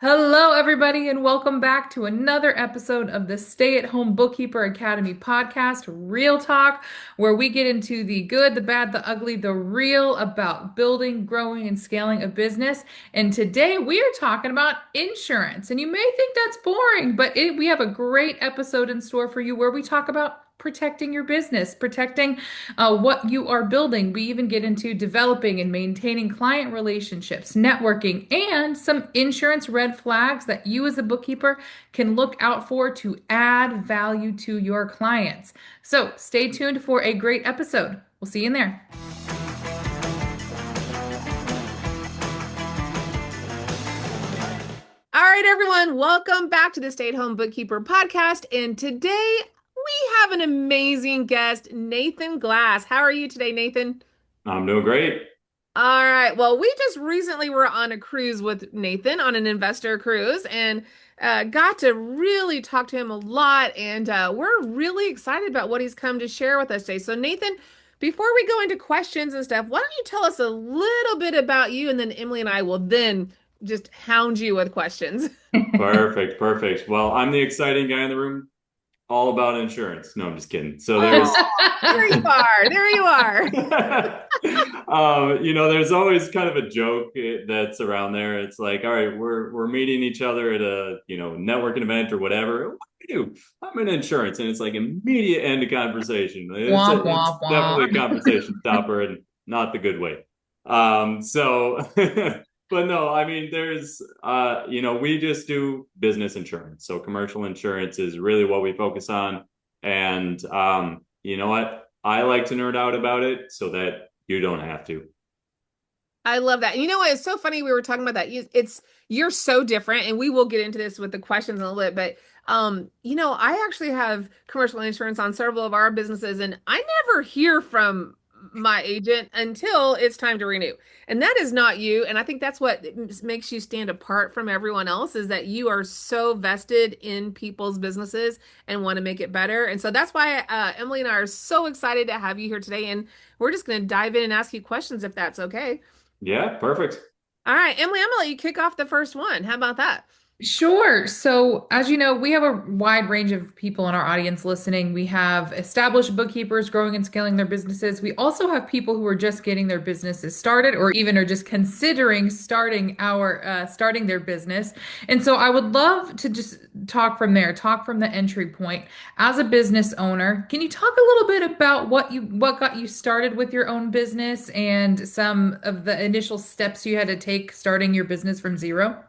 Hello, everybody, and welcome back to another episode of the Stay at Home Bookkeeper Academy podcast, Real Talk, where we get into the good, the bad, the ugly, the real about building, growing, and scaling a business. And today we are talking about insurance. And you may think that's boring, but we have a great episode in store for you where we talk about protecting your business, protecting what you are building. We even get into developing and maintaining client relationships, networking, and some insurance red flags that you as a bookkeeper can look out for to add value to your clients. So stay tuned for a great episode. We'll see you in there. All right, everyone, welcome back to the Stay at Home Bookkeeper podcast. And today we have an amazing guest, Nathan Glass. How are you today, Nathan? I'm doing great. All right. Well, we just recently were on a cruise with Nathan on an investor cruise and got to really talk to him a lot. And we're really excited about what he's come to share with us today. So, Nathan, before we go into questions and stuff, why don't you tell us a little bit about you? And then Emily and I will then just hound you with questions. Perfect, perfect. Well, I'm the exciting guy in the room, all about insurance. No, I'm just kidding. So there's, Oh, there you are. There you are. there's always kind of a joke that's around there. It's like, all right, we're meeting each other at a networking event or whatever. What do you do? I'm in insurance, and it's like immediate end of conversation. Womp, It's womp, definitely a womp. conversation stopper, and not the good way. So. But no, I mean, we just do business insurance. So commercial insurance is really what we focus on. And you know what? I like to nerd out about it so that you don't have to. I love that. And you know what? It's so funny we were talking about that. You're so different, and we will get into this with the questions in a little bit. But I actually have commercial insurance on several of our businesses, and I never hear from my agent until it's time to renew. And that is not you. And I think that's what makes you stand apart from everyone else is that you are so vested in people's businesses and want to make it better. And so that's why Emily and I are so excited to have you here today. And we're just going to dive in and ask you questions if that's okay. Yeah, perfect. All right, Emily, I'm gonna let you kick off the first one. How about that? Sure. So, as you know, we have a wide range of people in our audience listening. We have established bookkeepers growing and scaling their businesses. We also have people who are just getting their businesses started or even are just considering starting their business. And so I would love to just talk from there, talk from the entry point. As a business owner, can you talk a little bit about what got you started with your own business and some of the initial steps you had to take starting your business from zero?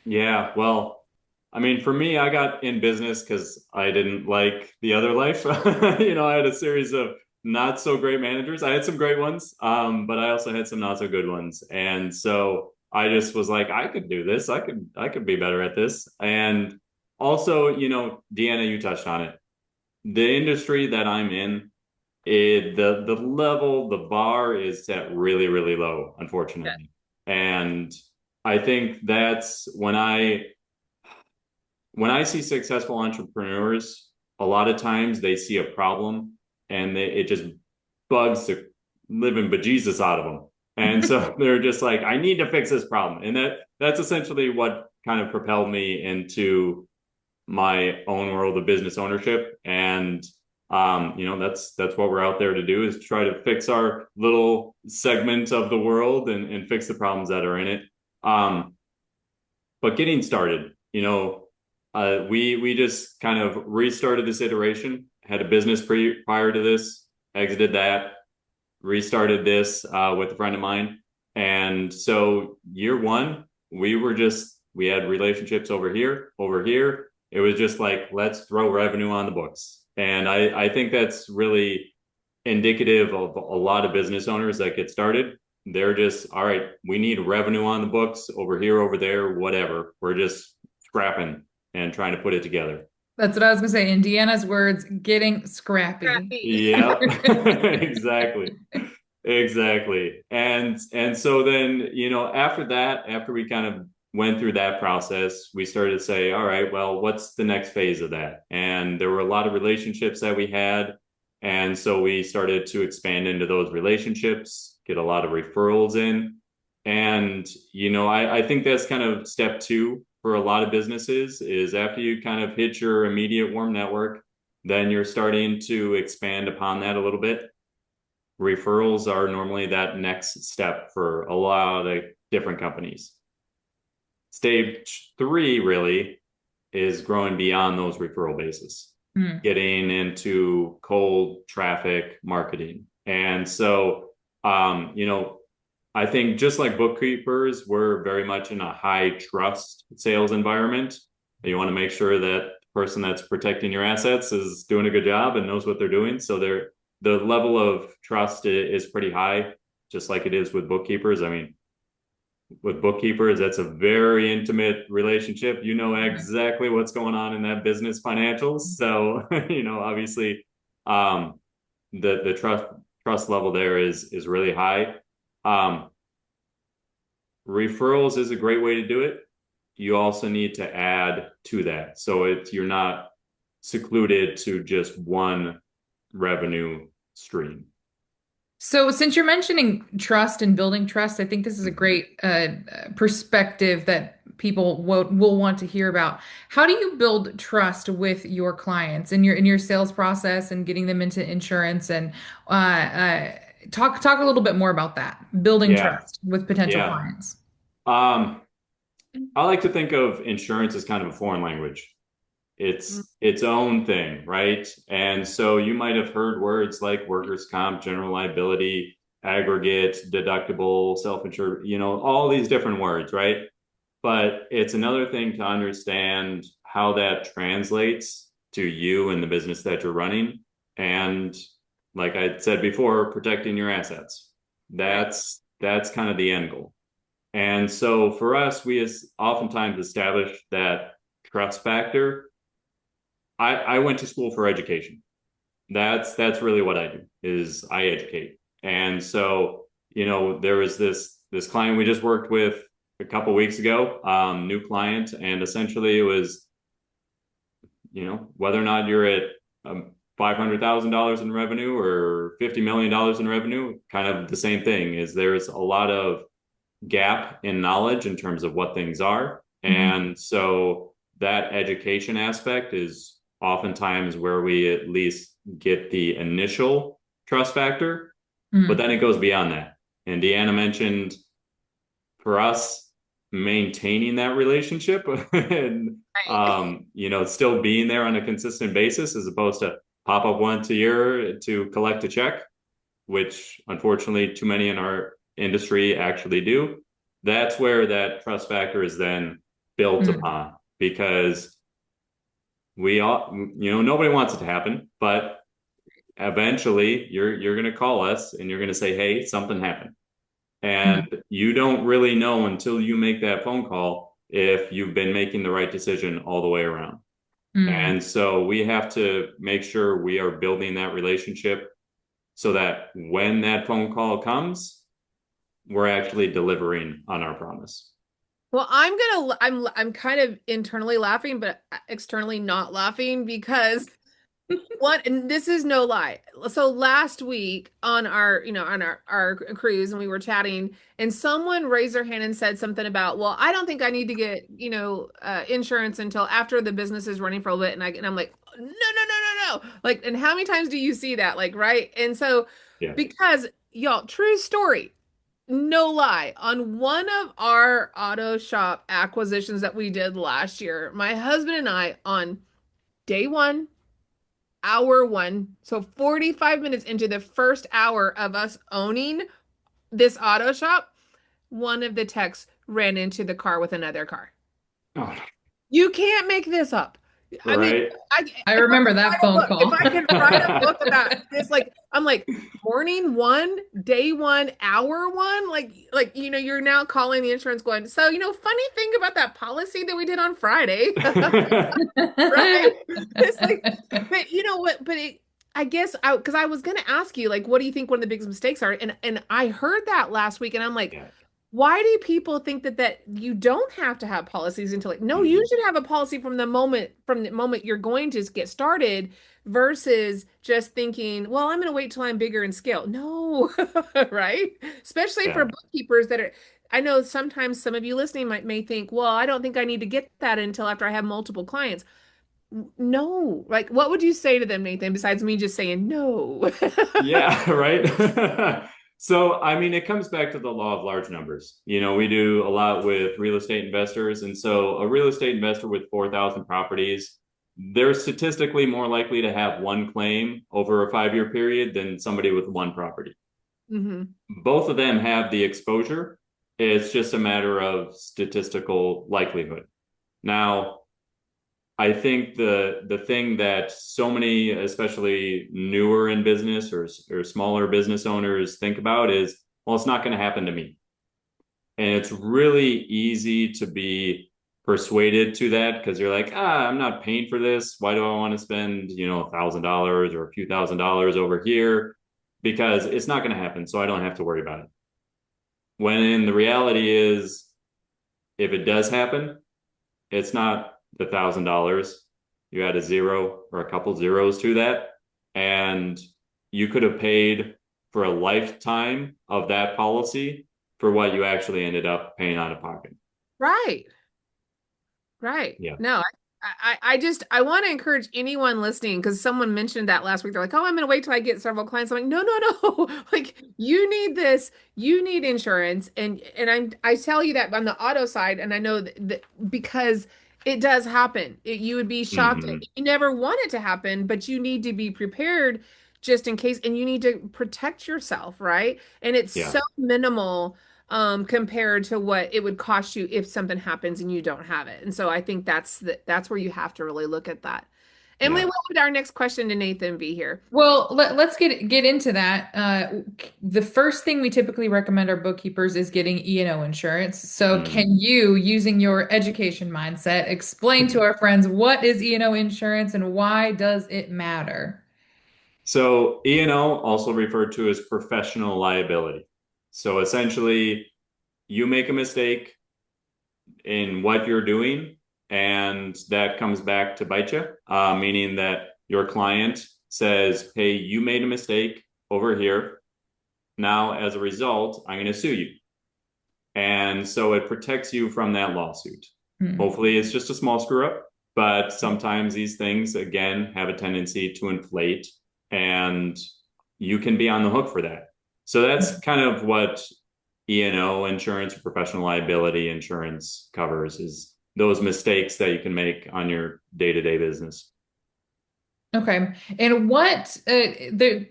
Yeah, well, I mean, for me, I got in business because I didn't like the other life. I had a series of not so great managers. I had some great ones, but I also had some not so good ones. And so I just was like, I could do this. I could be better at this. And also, Deanna, you touched on it. The industry that I'm in, the level, the bar is set really, really low, unfortunately. And I think that's when I see successful entrepreneurs, a lot of times they see a problem and it just bugs the living bejesus out of them. And so they're just like, I need to fix this problem. And that's essentially what kind of propelled me into my own world of business ownership. And that's what we're out there to do is try to fix our little segment of the world and fix the problems that are in it. But getting started, we just kind of restarted this iteration, had a business prior to this, exited that, restarted this with a friend of mine. And so year one, we had relationships over here, over here. It was just like, let's throw revenue on the books. And I think that's really indicative of a lot of business owners that get started. They're just, all right, we need revenue on the books over here, over there, whatever. We're just scrapping and trying to put it together. That's what I was gonna say. In Deanna's words, getting scrappy. Scrappy. Yep, exactly. Exactly. And so then, after that, after we kind of went through that process, we started to say, all right, well, what's the next phase of that? And there were a lot of relationships that we had. And so we started to expand into those relationships, get a lot of referrals in. And, I think that's kind of step two for a lot of businesses is after you kind of hit your immediate warm network, then you're starting to expand upon that a little bit. Referrals are normally that next step for a lot of different companies. Stage three really is growing beyond those referral bases, Mm. getting into cold traffic marketing. And so, I think just like bookkeepers, we're very much in a high trust sales environment. You want to make sure that the person that's protecting your assets is doing a good job and knows what they're doing. So the level of trust is pretty high, just like it is with bookkeepers. I mean, with bookkeepers, that's a very intimate relationship. You know exactly what's going on in that business financials. So, obviously, the trust level there is really high. Um, Referrals is a great way to do it. You also need to add to that. So you're not secluded to just one revenue stream. So, since you're mentioning trust and building trust, I think this is a Mhm. great perspective that people will want to hear about. How do you build trust with your clients in your sales process and getting them into insurance? And uh, uh, talk a little bit more about that, building Yeah, trust with potential yeah. clients. Um, I like to think of insurance as kind of a foreign language. It's its own thing, right? And so you might have heard words like workers' comp, general liability, aggregate, deductible, self-insured, all these different words, right? But it's another thing to understand how that translates to you and the business that you're running. And like I said before, protecting your assets. Right. That's kind of the end goal. And so for us, we oftentimes establish that trust factor. I went to school for education. That's really what I do is I educate. And so, there was this client we just worked with a couple weeks ago, new client, and essentially it was, whether or not you're at $500,000 in revenue or $50 million in revenue, kind of the same thing. Is there's a lot of gap in knowledge in terms of what things are. Mhm. And so that education aspect is oftentimes where we at least get the initial trust factor, but Mhm. then it goes beyond that. And Deanna mentioned for us maintaining that relationship and Right. still being there on a consistent basis as opposed to pop up once a year to collect a check, which unfortunately too many in our industry actually do. That's where that trust factor is then built Mhm. upon because we all, nobody wants it to happen, but eventually you're going to call us and you're going to say, hey, something happened. And Mhm. you don't really know until you make that phone call if you've been making the right decision all the way around. Mhm. And so we have to make sure we are building that relationship so that when that phone call comes, we're actually delivering on our promise. Well, I'm kind of internally laughing, but externally not laughing because what, and this is no lie. So last week on our cruise and we were chatting and someone raised their hand and said something about, well, I don't think I need to get, insurance until after the business is running for a bit. And I'm like, no, no, no, no, no. Like, and how many times do you see that? Like, right? And so Yeah. because y'all, true story, no lie, on one of our auto shop acquisitions that we did last year, my husband and I on day one, hour one, so 45 minutes into the first hour of us owning this auto shop, one of the techs ran into the car with another car. Oh, You can't make this up. I mean, right. I I if I remember could that write a phone book, if call. I could write a book about this, like I'm like morning one, day one, hour one, like you're now calling the insurance going, so funny thing about that policy that we did on Friday. Right? It's like, but you know what? But I guess because I was gonna ask you, like, what do you think one of the biggest mistakes are? And I heard that last week, and I'm like, Yeah. why do people think that you don't have to have policies until like, no, you Mhm. should have a policy from the moment you're going to get started versus just thinking, well, I'm gonna wait till I'm bigger in scale. No, right? Especially for Yeah. bookkeepers that are I know sometimes some of you listening may think, well, I don't think I need to get that until after I have multiple clients. No, like what would you say to them, Nathan, besides me just saying no? Yeah, right. So, I mean, it comes back to the law of large numbers. We do a lot with real estate investors. And so, a real estate investor with 4,000 properties, they're statistically more likely to have one claim over a 5-year period than somebody with one property. Hmm. Both of them have the exposure. It's just a matter of statistical likelihood. Now, I think the thing that so many, especially newer in business or smaller business owners think about is, well, it's not going to happen to me. And it's really easy to be persuaded to that because you're like, I'm not paying for this. Why do I want to spend, $1,000 or a few $1,000s over here? Because it's not going to happen. So I don't have to worry about it. When the reality is, if it does happen, it's not the $1,000. You add a zero or a couple zeros to that, and you could have paid for a lifetime of that policy for what you actually ended up paying out of pocket. Right. Right. Yeah. No, I want to encourage anyone listening because someone mentioned that last week. They're like, "Oh, I'm going to wait till I get several clients." I'm like, "No, no, no! Like, you need this. You need insurance." And I tell you that on the auto side, and I know that because it does happen. You would be shocked. Mm-hmm. You never want it to happen, but you need to be prepared just in case, and you need to protect yourself, right? And it's Yeah. so minimal compared to what it would cost you if something happens and you don't have it. And so I think that's where you have to really look at that. Emily, Yeah. what would our next question to Nathan be here? Well, let's get into that. The first thing we typically recommend our bookkeepers is getting E&O insurance. So, Mm. can you, using your education mindset, explain to our friends what is E&O insurance and why does it matter? So E&O, also referred to as professional liability. So essentially, you make a mistake in what you're doing, and that comes back to bite you, meaning that your client says, hey, you made a mistake over here. Now, as a result, I'm going to sue you. And so it protects you from that lawsuit. Hmm. Hopefully, it's just a small screw up, but sometimes these things, again, have a tendency to inflate, and you can be on the hook for that. So that's kind of what E&O insurance, or professional liability insurance, covers, is those mistakes that you can make on your day-to-day business. Okay. And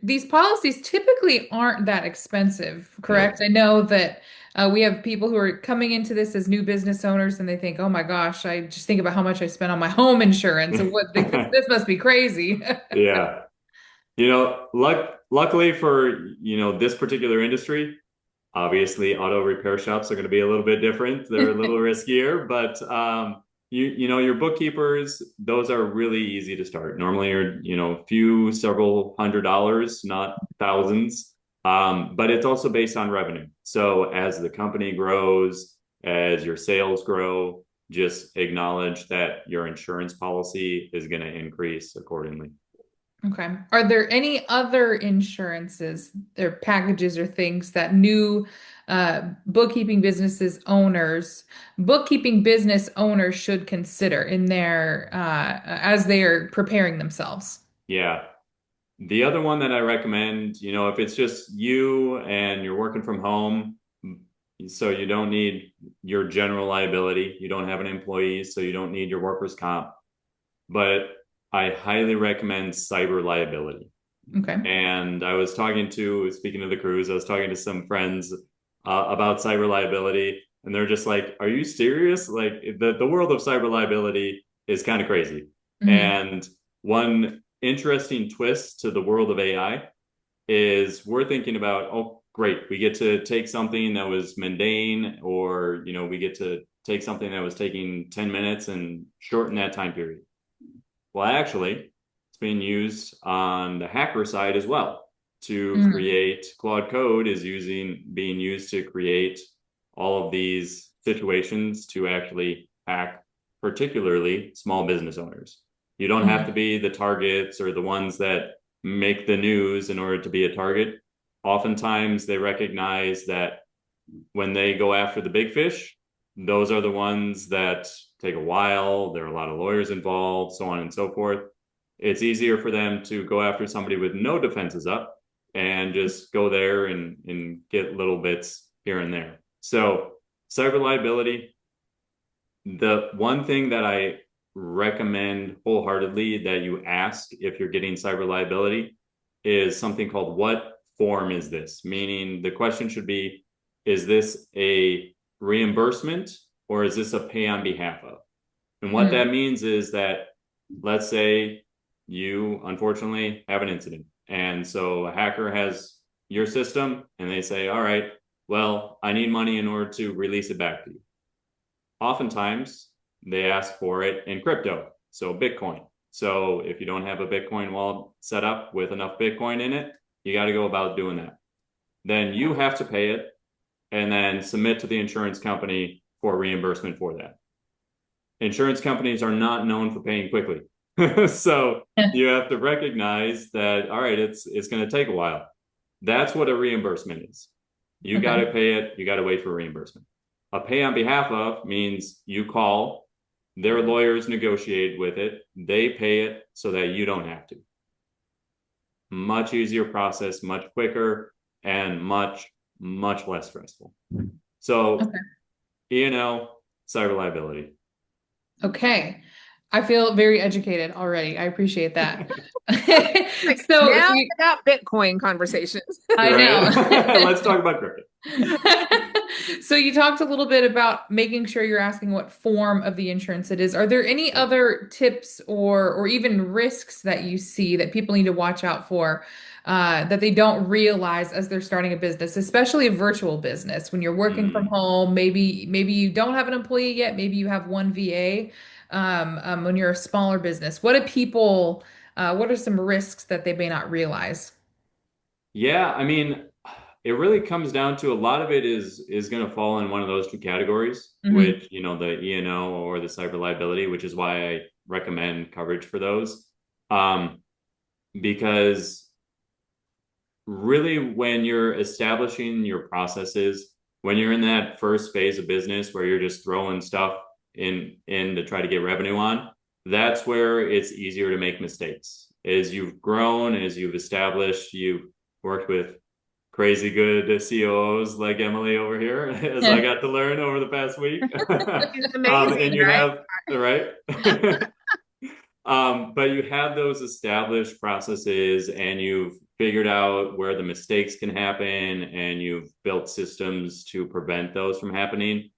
these policies typically aren't that expensive, correct? Nope. I know that we have people who are coming into this as new business owners and they think, oh my gosh, I just think about how much I spent on my home insurance and what this must be crazy. Yeah. Luckily for, this particular industry, obviously auto repair shops are going to be a little bit different. They're a little riskier, but your bookkeepers, those are really easy to start. Normally you're, few several $100s, not thousands. But it's also based on revenue. So as the company grows, as your sales grow, just acknowledge that your insurance policy is going to increase accordingly. Okay. Are there any other insurances or packages or things that new bookkeeping business owners should consider in their as they are preparing themselves? Yeah. The other one that I recommend, if it's just you and you're working from home, so you don't need your general liability, you don't have an employee, so you don't need your workers' comp, but I highly recommend cyber liability. Okay. And speaking of the cruise, I was talking to some friends about cyber liability, and they're just like, "Are you serious? Like the world of cyber liability is kind of crazy." Mhm. And one interesting twist to the world of AI is we're thinking about, oh, great, we get to take something that was mundane, or we get to take something that was taking 10 minutes and shorten that time period. Well, actually, it's being used on the hacker side as well to Mhm. create Claude Code is being used to create all of these situations to actually hack, particularly small business owners. You don't have to Mhm. be the targets or the ones that make the news in order to be a target. Oftentimes, they recognize that when they go after the big fish, those are the ones that take a while. There are a lot of lawyers involved, so on and so forth. It's easier for them to go after somebody with no defenses up and just go there and get little bits here and there. So, cyber liability, the one thing that I recommend wholeheartedly that you ask if you're getting cyber liability is something called what form is this? Meaning the question should be, is this a reimbursement or is this a pay on behalf of? And what that means is that, let's say you unfortunately have an incident. And so a hacker has your system and they say, all right, well, I need money in order to release it back to you. Oftentimes they ask for it in crypto, so Bitcoin. So if you don't have a Bitcoin wallet set up with enough Bitcoin in it, you got to go about doing that. Then you have to pay it and then submit to the insurance company for reimbursement for that. Insurance companies are not known for paying quickly. So you have to recognize that, all right, it's going to take a while. That's what a reimbursement is. You got to pay it. You got to wait for reimbursement. A pay on behalf of means you call, their lawyers negotiate with it, they pay it so that you don't have to. Much easier process, much quicker, and much, much less stressful. So, cyber liability. Okay. I feel very educated already. I appreciate that. So now we got Bitcoin conversations. I know. Let's talk about crypto. So you talked a little bit about making sure you're asking what form of the insurance it is. Are there any other tips or even risks that you see that people need to watch out for that they don't realize as they're starting a business, especially a virtual business when you're working from home? Maybe you don't have an employee yet. Maybe you have one VA. When you're a smaller business, what are some risks that they may not realize? Yeah, I mean, it really comes down to a lot of it is going to fall in one of those two categories, which, the E&O or the cyber liability, which is why I recommend coverage for those. Because really when you're establishing your processes, when you're in that first phase of business where you're just throwing stuff in to try to get revenue on, that's where it's easier to make mistakes. As you've grown, as you've established, you've worked with crazy good COOs like Emily over here, as I got to learn over the past week. She's amazing, and you right? have, right? But you have those established processes and you've figured out where the mistakes can happen and you've built systems to prevent those from happening.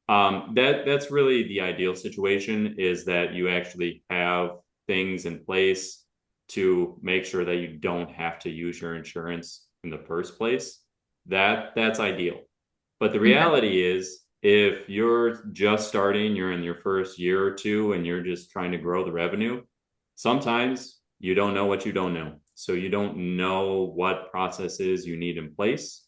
That's really the ideal situation, is that you actually have things in place to make sure that you don't have to use your insurance in the first place. That's ideal. But the reality is, if you're just starting, you're in your first year or two and you're just trying to grow the revenue, sometimes you don't know what you don't know. So you don't know what processes you need in place,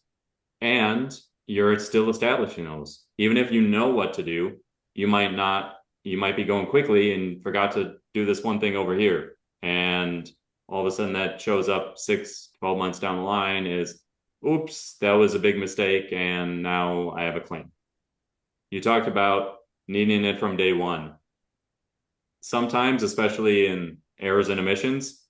and you're still establishing those. Even if you know what to do, you might be going quickly and forgot to do this one thing over here. And all of a sudden that shows up 6-12 months down the line is, oops, that was a big mistake. And now I have a claim. You talked about needing it from day one. Sometimes, especially in errors and omissions,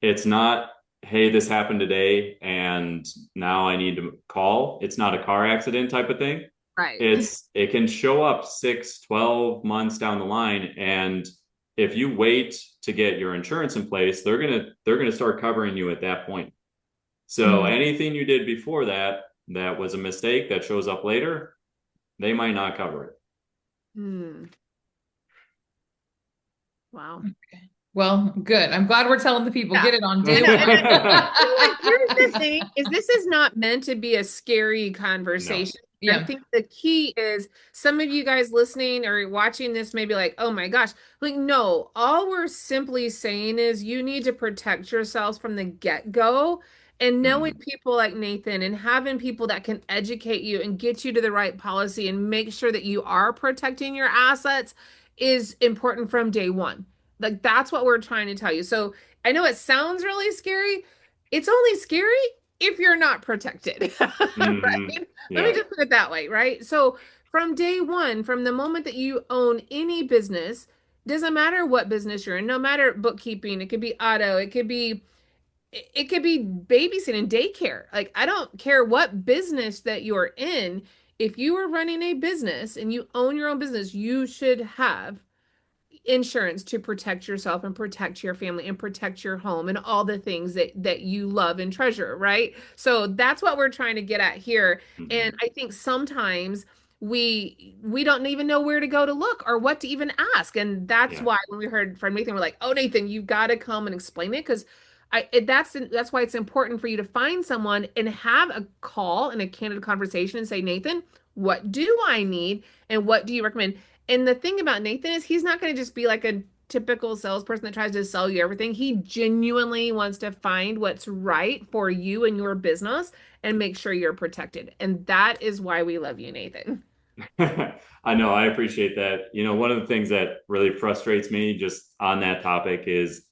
it's not, hey, this happened today and now I need to call. It's not a car accident type of thing. Right. It can show up 6-12 months down the line. And if you wait to get your insurance in place, they're gonna start covering you at that point. So anything you did before that was a mistake that shows up later, they might not cover it. Wow. Okay. Well, good. I'm glad we're telling the people, get it on day one. Here's the thing is, this is not meant to be a scary conversation. No. Yeah. I think the key is, some of you guys listening or watching this may be like, oh my gosh, like, no, all we're simply saying is you need to protect yourselves from the get-go. And knowing people like Nathan and having people that can educate you and get you to the right policy and make sure that you are protecting your assets is important from day one. Like, that's what we're trying to tell you. So I know it sounds really scary. It's only scary if you're not protected, Hmm. right? Let me Yeah. just put it that way, right? So from day one, from the moment that you own any business, doesn't matter what business you're in, no matter bookkeeping, it could be auto, it could be babysitting, daycare. Like, I don't care what business that you're in. If you are running a business and you own your own business, you should have insurance to protect yourself and protect your family and protect your home and all the things that you love and treasure, right? So that's what we're trying to get at here. And Hmm. I think sometimes we don't even know where to go to look or what to even ask. And that's Yeah. why when we heard from Nathan, we're like, "Oh, Nathan, you've got to come and explain it," because that's why it's important for you to find someone and have a call and a candid conversation and say, "Nathan, what do I need and what do you recommend?" And the thing about Nathan is he's not going to just be like a typical salesperson that tries to sell you everything. He genuinely wants to find what's right for you and your business and make sure you're protected. And that is why we love you, Nathan. I know, I appreciate that. One of the things that really frustrates me just on that topic is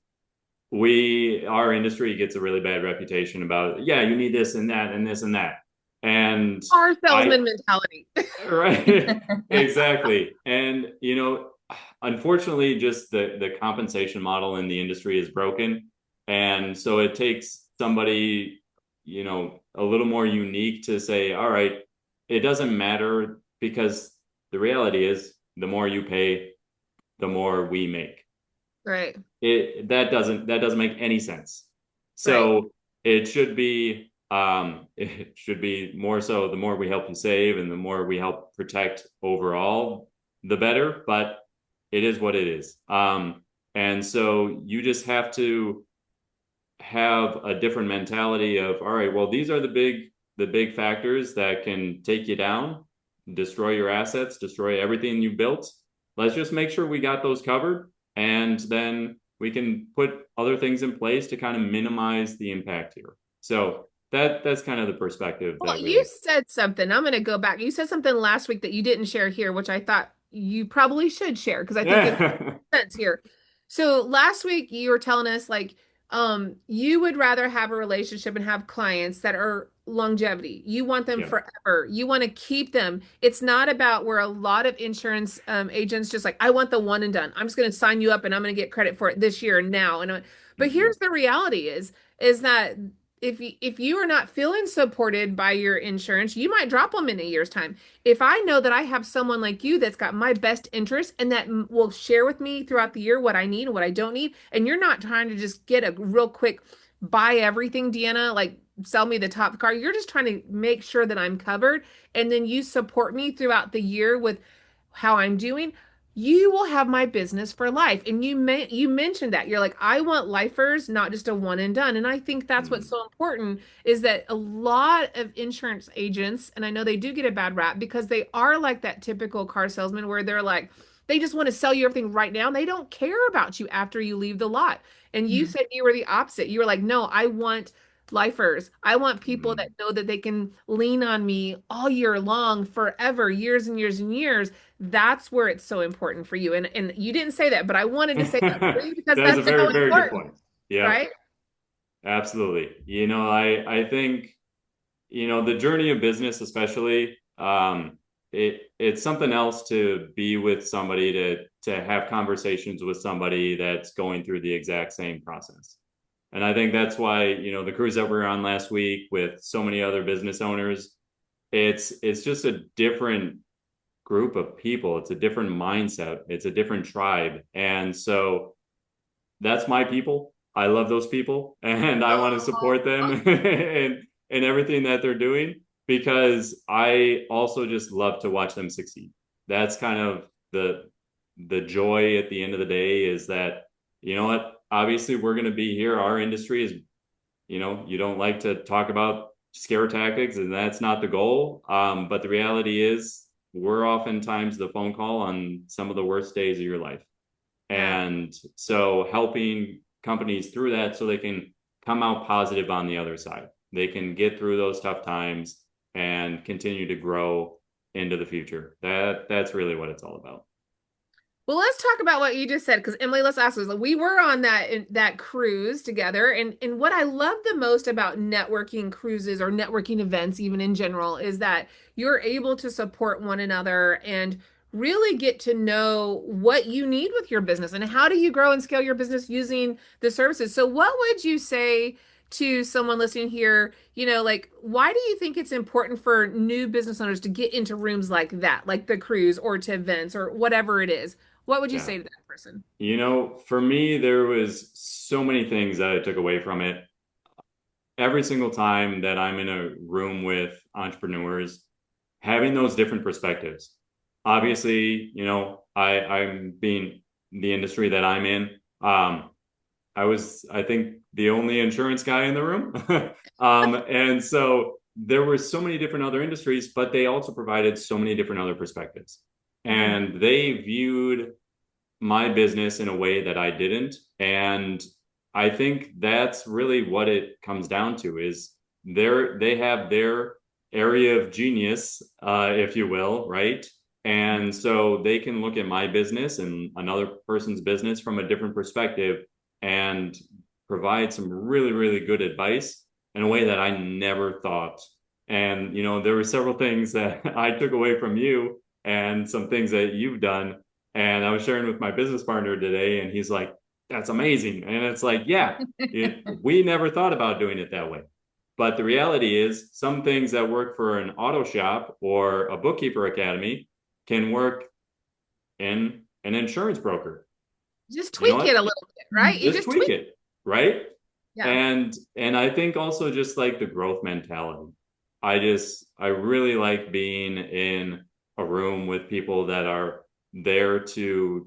our industry gets a really bad reputation about, yeah, you need this and that and this and that. And Our I, salesman mentality. right, exactly. And, unfortunately, just the compensation model in the industry is broken. And so it takes somebody, a little more unique to say, all right, it doesn't matter because the reality is the more you pay, the more we make. Right, That doesn't make any sense. right, So it should be more so the more we help you save and the more we help protect overall, the better. But it is what it is. And so you just have to have a different mentality of, all right, well, these are the big factors that can take you down, destroy your assets, destroy everything you built. Let's just make sure we got those covered, and then we can put other things in place to kind of minimize the impact here. So that's kind of the perspective well, that you we said something. I'm going to go back. You said something last week that you didn't share here, which I thought you probably should share because I think it yeah. makes sense here. So last week you were telling us like you would rather have a relationship and have clients that are longevity. You want them Yeah. forever. You want to keep them. It's not about where a lot of insurance agents just like, I want the one and done. I'm just going to sign you up and I'm going to get credit for it this year and now. But Mhm. here's the reality is that if you are not feeling supported by your insurance, you might drop them in a year's time. If I know that I have someone like you that's got my best interest and that will share with me throughout the year what I need and what I don't need, and you're not trying to just get a real quick buy everything, Deanna, like sell me the top car. You're just trying to make sure that I'm covered, and then you support me throughout the year with how I'm doing. You will have my business for life. And you mentioned that. You're like, I want lifers, not just a one and done. And I think that's what's Mhm. so important is that a lot of insurance agents, and I know they do get a bad rap because they are like that typical car salesman where they're like, they just want to sell you everything right now. And they don't care about you after you leave the lot. And you said you were the opposite. You were like, no, I want lifers. I want people that Mhm. know that they can lean on me all year long, forever, years and years and years. That's where it's so important for you. And you didn't say that, but I wanted to say that for you because That's a that's so very, very good important, point. Yep, right? absolutely. I think, the journey of business, especially, it's something else to be with somebody, to have conversations with somebody that's going through the exact same process. And I think that's why, the cruise that we were on last week with so many other business owners, it's just a different group of people. It's a different mindset. It's a different tribe. And so that's my people. I love those people and I want to support them in everything that they're doing because I also just love to watch them succeed. That's kind of the joy at the end of the day is that, you know what, obviously we're going to be here. Our industry is, you don't like to talk about scare tactics and that's not the goal. But the reality is we're oftentimes the phone call on some of the worst days of your life. Yeah. And so helping companies through that so they can come out positive on the other side. They can get through those tough times and continue to grow into the future. That's really what it's all about. Well, let's talk about what you just said because Emily, let's ask this. We were on that cruise together, and what I love the most about networking cruises or networking events, even in general, is that you're able to support one another and really get to know what you need with your business and how do you grow and scale your business using the services. So, what would you say to someone listening here? Like, why do you think it's important for new business owners to get into rooms like that, like the cruise or to events or whatever it is? What would you Yeah. say to that person? For me, there was so many things that I took away from it. Every single time that I'm in a room with entrepreneurs, having those different perspectives. Obviously, I'm being the industry that I'm in. I was, I think, the only insurance guy in the room. And so there were so many different other industries, but they also provided so many different other perspectives. Mhm. And they viewed my business in a way that I didn't. And I think that's really what it comes down to is they have their area of genius, if you will, right? And so they can look at my business and another person's business from a different perspective and provide some really, really good advice in a way that I never thought. And, there were several things that I took away from you and some things that you've done and I was sharing with my business partner today, and he's like, that's amazing. And it's like, yeah, we never thought about doing it that way. But the reality is, some things that work for an auto shop or a bookkeeper academy can work in an insurance broker. Just You know tweak it a what? little bit, right? You Just just tweak tweak. it, right? Yeah. And I think also just like the growth mentality. I really like being in a room with people that are there to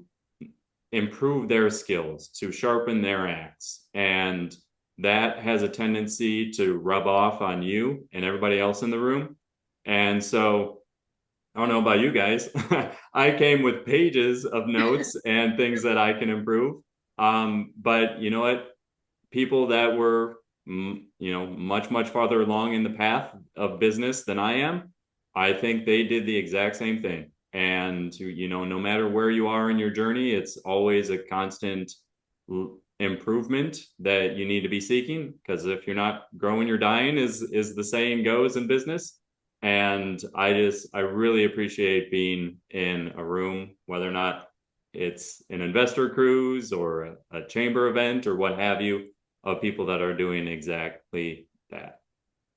improve their skills, to sharpen their axe. And that has a tendency to rub off on you and everybody else in the room. And so I don't know about you guys. I came with pages of notes and things that I can improve. But you know what? People that were, much, much farther along in the path of business than I am, I think they did the exact same thing. And, no matter where you are in your journey, it's always a constant improvement that you need to be seeking. Because if you're not growing, you're dying, is the saying goes in business. And I really appreciate being in a room, whether or not it's an investor cruise or a chamber event or what have you, of people that are doing exactly that.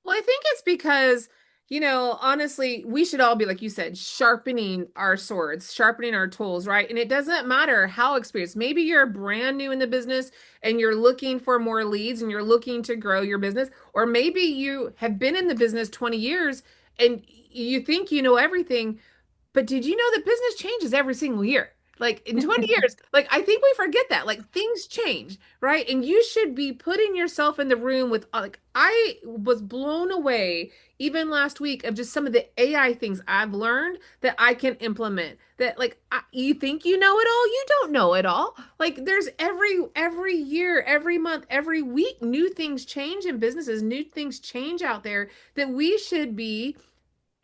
Well, I think it's because, honestly, we should all be, like you said, sharpening our swords, sharpening our tools, right? And it doesn't matter how experienced. Maybe you're brand new in the business and you're looking for more leads and you're looking to grow your business. Or maybe you have been in the business 20 years and you think you know everything, but did you know that business changes every single year? Like in 20 years, like I think we forget that. Like things change, right? And you should be putting yourself in the room with like I was blown away even last week of just some of the AI things I've learned that I can implement. That like you think you know it all, you don't know it all. Like there's every year, every month, every week new things change in businesses, new things change out there that we should be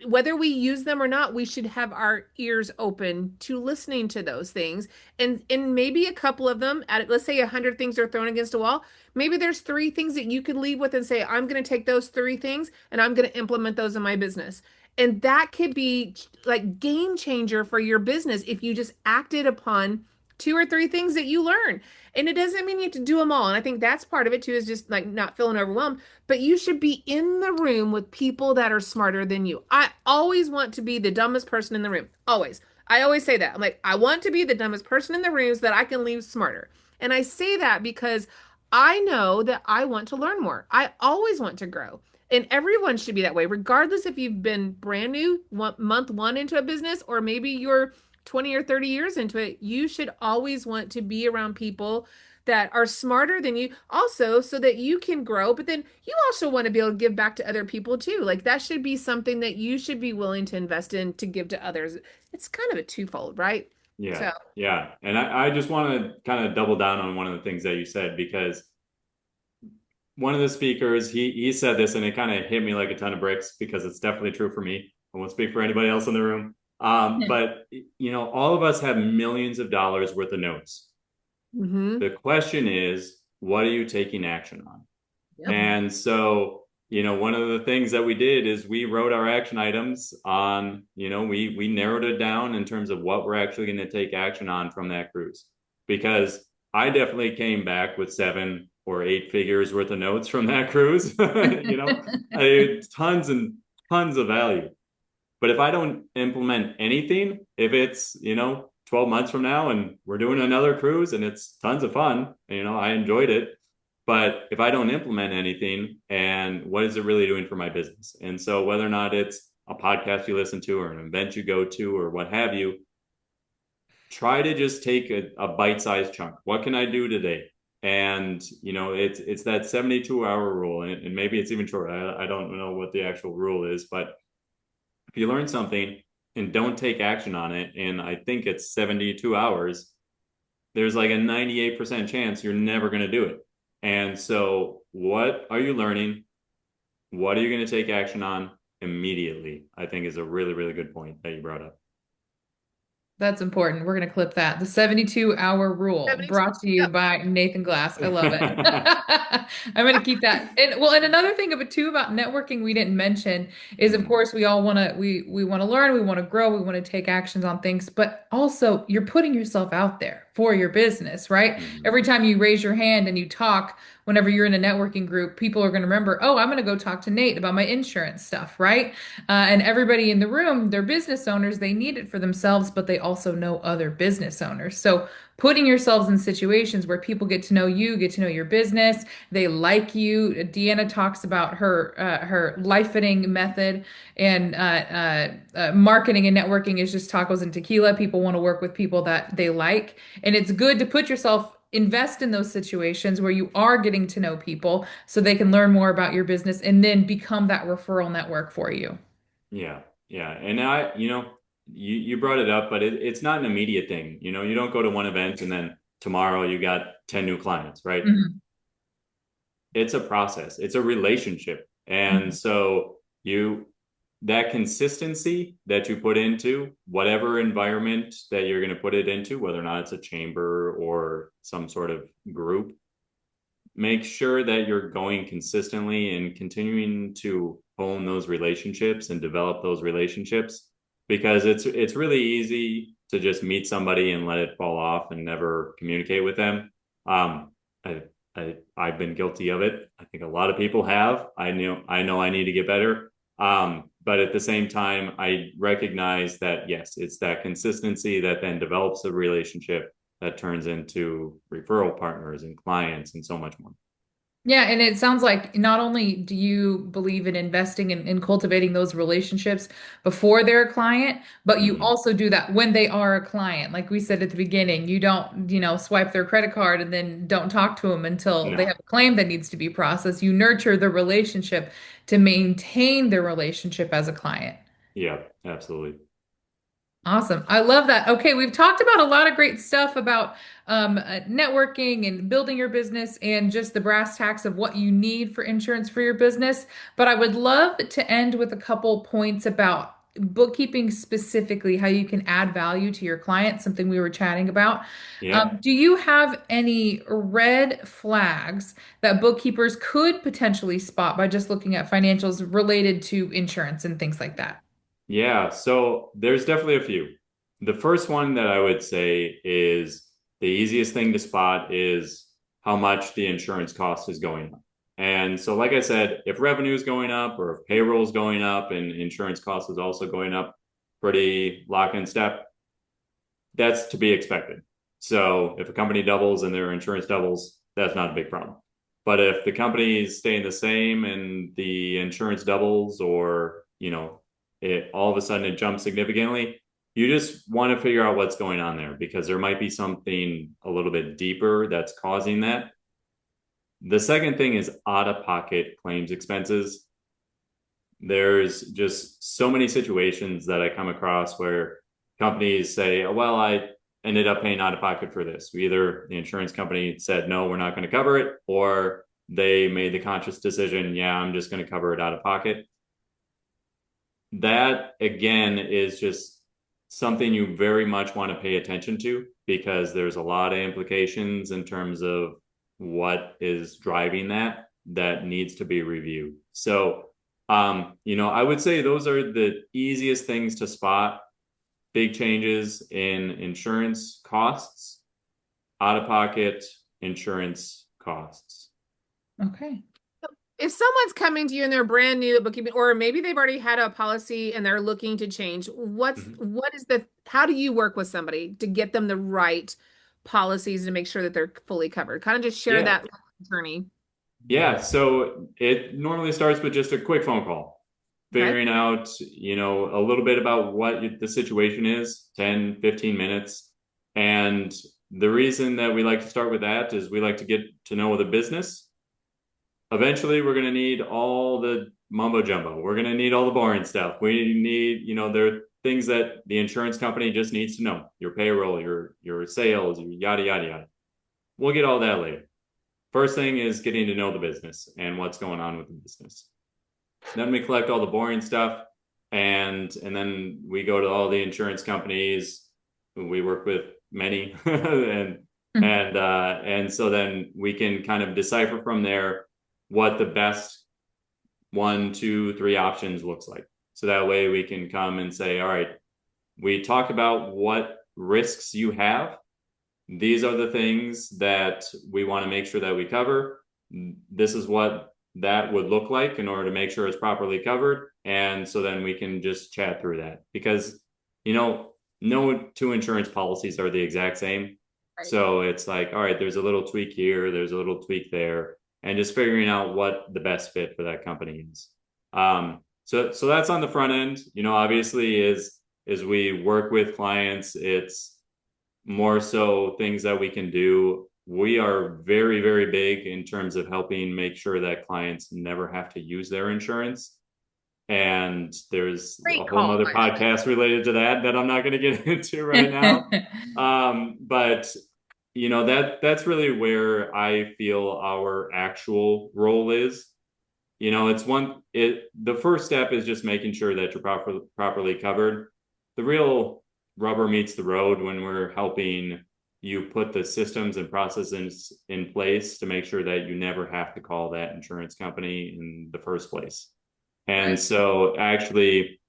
whether we use them or not, we should have our ears open to listening to those things. And maybe a couple of them, let's say 100 things are thrown against a wall. Maybe there's three things that you could leave with and say, I'm going to take those three things and I'm going to implement those in my business. And that could be like game changer for your business if you just acted upon two or three things that you learn. And it doesn't mean you have to do them all. And I think that's part of it too, is just like not feeling overwhelmed, but you should be in the room with people that are smarter than you. I always want to be the dumbest person in the room. Always. I always say that. I'm like, I want to be the dumbest person in the room so that I can leave smarter. And I say that because I know that I want to learn more. I always want to grow. And everyone should be that way, regardless if you've been brand new, month one into a business, or maybe you're 20 or 30 years into it. You should always want to be around people that are smarter than you also so that you can grow, but then you also want to be able to give back to other people too. Like that should be something that you should be willing to invest in to give to others. It's kind of a twofold, right? Yeah, So yeah. And I just want to kind of double down on one of the things that you said because one of the speakers he said this and it kind of hit me like a ton of bricks because it's definitely true for me. I won't speak for anybody else in the room. But all of us have millions of dollars worth of notes. Mm-hmm. The question is, what are you taking action on? Yep. And so, one of the things that we did is we wrote our action items on, we narrowed it down in terms of what we're actually going to take action on from that cruise. Because I definitely came back with 7 or 8 figures worth of notes from that cruise, tons and tons of value. But if I don't implement anything, if it's, 12 months from now and we're doing another cruise and it's tons of fun, I enjoyed it. But if I don't implement anything, and what is it really doing for my business? And so whether or not it's a podcast you listen to or an event you go to or what have you, try to just take a bite-sized chunk. What can I do today? And it's that 72-hour rule, and maybe it's even shorter. I don't know what the actual rule is, but if you learn something and don't take action on it, and I think it's 72 hours, there's like a 98% chance you're never going to do it. And so, what are you learning? What are you going to take action on immediately? I think is a really, really good point that you brought up. That's important. We're going to clip that. The 72-hour rule 72. brought to you Yep. by Nathan Glass. I love it. I'm going to keep that. And another thing about networking we didn't mention is of Mhm. course we all want to we want to learn, we want to grow, we want to take actions on things, but also you're putting yourself out there for your business, right? Mhm. Every time you raise your hand and you talk, whenever you're in a networking group, people are going to remember, "Oh, I'm going to go talk to Nate about my insurance stuff," right? And everybody in the room, they're business owners, they need it for themselves, but they also know other business owners. So putting yourselves in situations where people get to know you, get to know your business, they like you. Deanna talks about her life fitting method, and marketing and networking is just tacos and tequila. People want to work with people that they like, and it's good to put yourself invest in those situations where you are getting to know people so they can learn more about your business and then become that referral network for you. Yeah, yeah. And you brought it up, but it's not an immediate thing. You don't go to one event and then tomorrow you got 10 new clients, right? Mhm. It's a process, it's a relationship. And Mhm. so that consistency that you put into whatever environment that you're going to put it into, whether or not it's a chamber or some sort of group, make sure that you're going consistently and continuing to hone those relationships and develop those relationships, because it's really easy to just meet somebody and let it fall off and never communicate with them. um I, I've been guilty of it. I think a lot of people have. I know I need to get better. But at the same time, I recognize that yes, it's that consistency that then develops a relationship that turns into referral partners and clients and so much more. Yeah, and it sounds like not only do you believe in investing in cultivating those relationships before they're a client, but you Mm-hmm. also do that when they are a client. Like we said at the beginning, you don't, swipe their credit card and then don't talk to them until they No. have a claim that needs to be processed. You nurture the relationship to maintain the relationship as a client. Yeah, absolutely. Awesome. I love that. Okay, we've talked about a lot of great stuff about networking and building your business and just the brass tacks of what you need for insurance for your business. But I would love to end with a couple points about bookkeeping specifically, how you can add value to your clients, something we were chatting about. Yeah. Do you have any red flags that bookkeepers could potentially spot by just looking at financials related to insurance and things like that? Yeah. So there's definitely a few. The first one that I would say is the easiest thing to spot is how much the insurance cost is going up. And so, like I said, if revenue is going up or if payroll is going up and insurance cost is also going up pretty lock in step, that's to be expected. So if a company doubles and their insurance doubles, that's not a big problem. But if the company is staying the same and the insurance doubles, or it all of a sudden it jumps significantly, you just want to figure out what's going on there, because there might be something a little bit deeper that's causing that. The second thing is out of pocket claims expenses. There's just so many situations that I come across where companies say, oh, well, I ended up paying out of pocket for this. Either the insurance company said, no, we're not going to cover it, or they made the conscious decision, yeah, I'm just going to cover it out of pocket. That again is just something you very much want to pay attention to because there's a lot of implications in terms of what is driving that needs to be reviewed. So, I would say those are the easiest things to spot. Big changes in insurance costs, out of pocket insurance costs. Okay. If someone's coming to you and they're brand new at bookkeeping, or maybe they've already had a policy and they're looking to change, Mhm. how do you work with somebody to get them the right policies to make sure that they're fully covered? Kind of just share Yeah. that with the attorney. Yeah. So it normally starts with just a quick phone call, Okay. figuring out, a little bit about what the situation is, 10, 15 minutes. And the reason that we like to start with that is we like to get to know the business. Eventually, we're going to need all the mumbo jumbo. We're going to need all the boring stuff. We need, there are things that the insurance company just needs to know, your payroll, your sales, your yada, yada, yada. We'll get all that later. First thing is getting to know the business and what's going on with the business. Then we collect all the boring stuff, and then we go to all the insurance companies. We work with many, and so then we can kind of decipher from there what the best one, two, three options looks like. So that way we can come and say, all right, we talked about what risks you have. These are the things that we want to make sure that we cover. This is what that would look like in order to make sure it's properly covered. And so then we can just chat through that because, no two insurance policies are the exact same. Right. So it's like, all right, there's a little tweak here, there's a little tweak there, and just figuring out what the best fit for that company is. So that's on the front end. Obviously, as we work with clients, it's more so things that we can do. We are very, very big in terms of helping make sure that clients never have to use their insurance. And there's a Great whole call, nother by the way. podcast related to that I'm not going to get into right now. But that's really where I feel our actual role is. The first step is just making sure that you're properly covered. The real rubber meets the road when we're helping you put the systems and processes in place to make sure that you never have to call that insurance company in the first place. And Right. so actually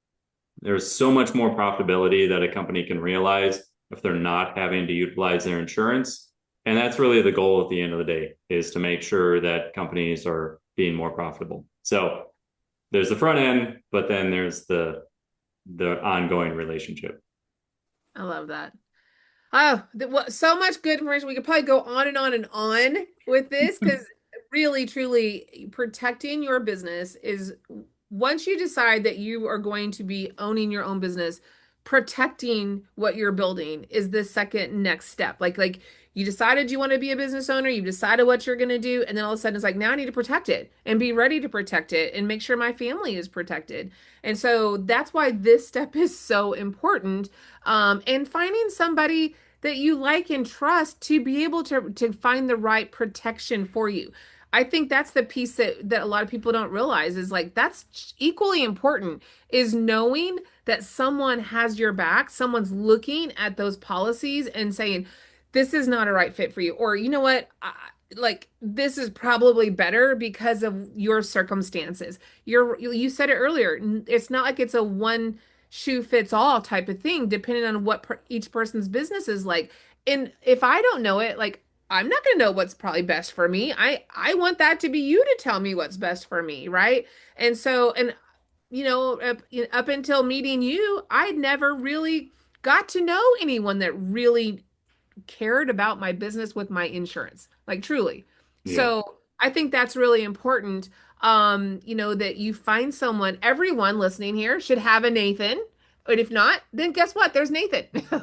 there's so much more profitability that a company can realize if they're not having to utilize their insurance. And that's really the goal at the end of the day, is to make sure that companies are being more profitable. So there's the front end, but then there's the ongoing relationship. I love that. Oh, so much good information. We could probably go on and on and on with this because really, truly, protecting your business is once you decide that you are going to be owning your own business, protecting what you're building is the second next step. Like you decided you want to be a business owner, you decided what you're going to do, and then all of a sudden it's like, now I need to protect it and be ready to protect it and make sure my family is protected. And so that's why this step is so important. And finding somebody that you like and trust to be able to find the right protection for you. I think that's the piece that a lot of people don't realize is like that's equally important is knowing that someone has your back, someone's looking at those policies and saying this is not a right fit for you, or you know what, like this is probably better because of your circumstances. You said it earlier. It's not like it's a one shoe fits all type of thing, depending on what each person's business is like. And if I don't know it, like I'm not going to know what's probably best for me. I want that to be you to tell me what's best for me, right? And so, and up until meeting you, I never really got to know anyone that really cared about my business with my insurance, like truly. Yeah. So I think that's really important. That you find someone, everyone listening here should have a Nathan. But if not, then guess what? There's Nathan. So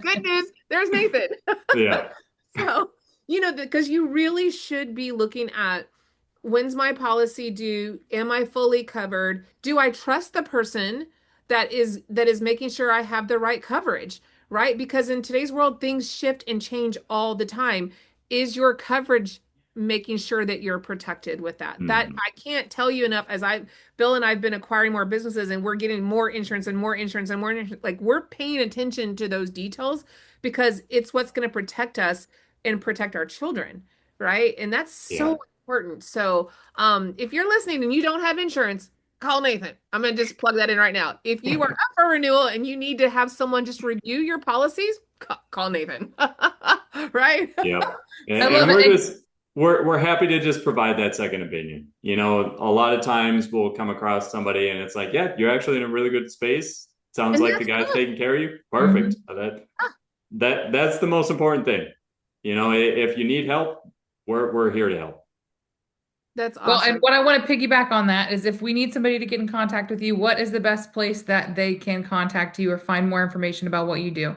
good news, there's Nathan. Yeah. So, because you really should be looking at when's my policy due? Am I fully covered? Do I trust the person that is making sure I have the right coverage, right? Because in today's world, things shift and change all the time. Is your coverage making sure that you're protected with that. That Mhm. I can't tell you enough as Bill and I've been acquiring more businesses and we're getting more insurance and more insurance and more insurance. Like we're paying attention to those details because it's what's going to protect us and protect our children, right? And that's Yeah. so important. So, if you're listening and you don't have insurance, call Nathan. I'm going to just plug that in right now. If you are up for renewal and you need to have someone just review your policies, call Nathan. Right? Yep. I And love it. we're And just we're happy to just provide that second opinion. You know, a lot of times we'll come across somebody and it's like, yeah, you're actually in a really good space. Sounds And like the that's guy's good. taking care of you. Perfect. Mhm. That's the most important thing. You know, if you need help, we're here to help. That's Well, and awesome. what I want to piggyback on that is if we need somebody to get in contact with you, what is the best place that they can contact you or find more information about what you do?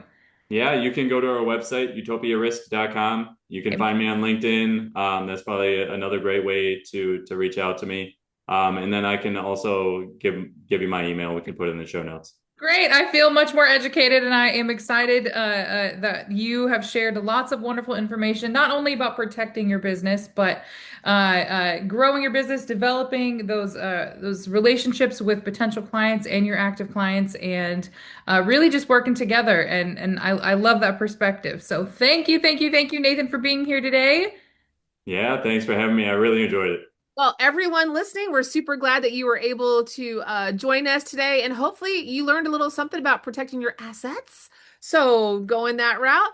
Yeah, you can go to our website, utopiarisk.com. You can Okay. find me on LinkedIn. That's probably another great way to reach out to me. And then I can also give you my email. We can put it in the show notes. Great. I feel much more educated and I am excited that you have shared lots of wonderful information, not only about protecting your business, but growing your business, developing those relationships with potential clients and your active clients, and really just working together. And I love that perspective. So thank you, Nathan, for being here today. Yeah, thanks for having me. I really enjoyed it. Well, everyone listening, we're super glad that you were able to join us today, and hopefully you learned a little something about protecting your assets. So going that route,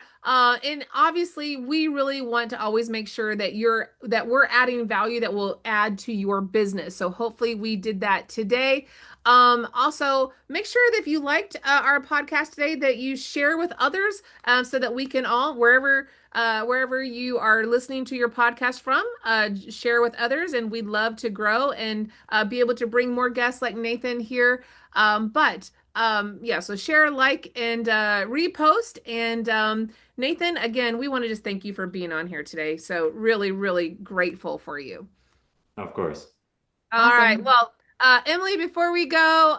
and obviously we really want to always make sure that we're adding value that will add to your business. So hopefully we did that today. Also, make sure that if you liked our podcast today, that you share with others, so that we can all wherever you are listening to your podcast from, share with others, and we'd love to grow and be able to bring more guests like Nathan here. Yeah, so share, like, and repost. And Nathan, again, we want to just thank you for being on here today. So really, really grateful for you. Of course. All right. Awesome. Well, Emily, before we go,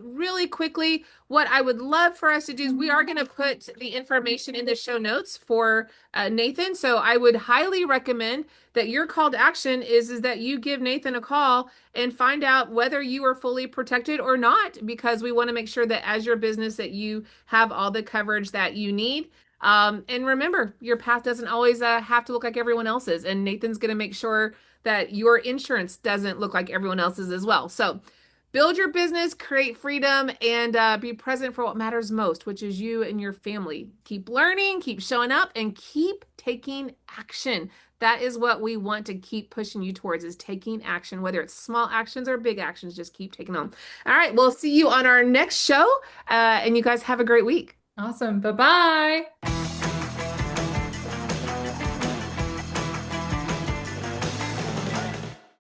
really quickly, what I would love for us to do is we are going to put the information in the show notes for Nathan. So I would highly recommend that your call to action is that you give Nathan a call and find out whether you are fully protected or not, because we want to make sure that as your business that you have all the coverage that you need. And remember, your path doesn't always have to look like everyone else's, and Nathan's going to make sure that your insurance doesn't look like everyone else's as well. So build your business, create freedom, and be present for what matters most, which is you and your family. Keep learning, keep showing up, and keep taking action. That is what we want to keep pushing you towards, is taking action, whether it's small actions or big actions, just keep taking them. All right, we'll see you on our next show, and you guys have a great week. Awesome. Bye-bye.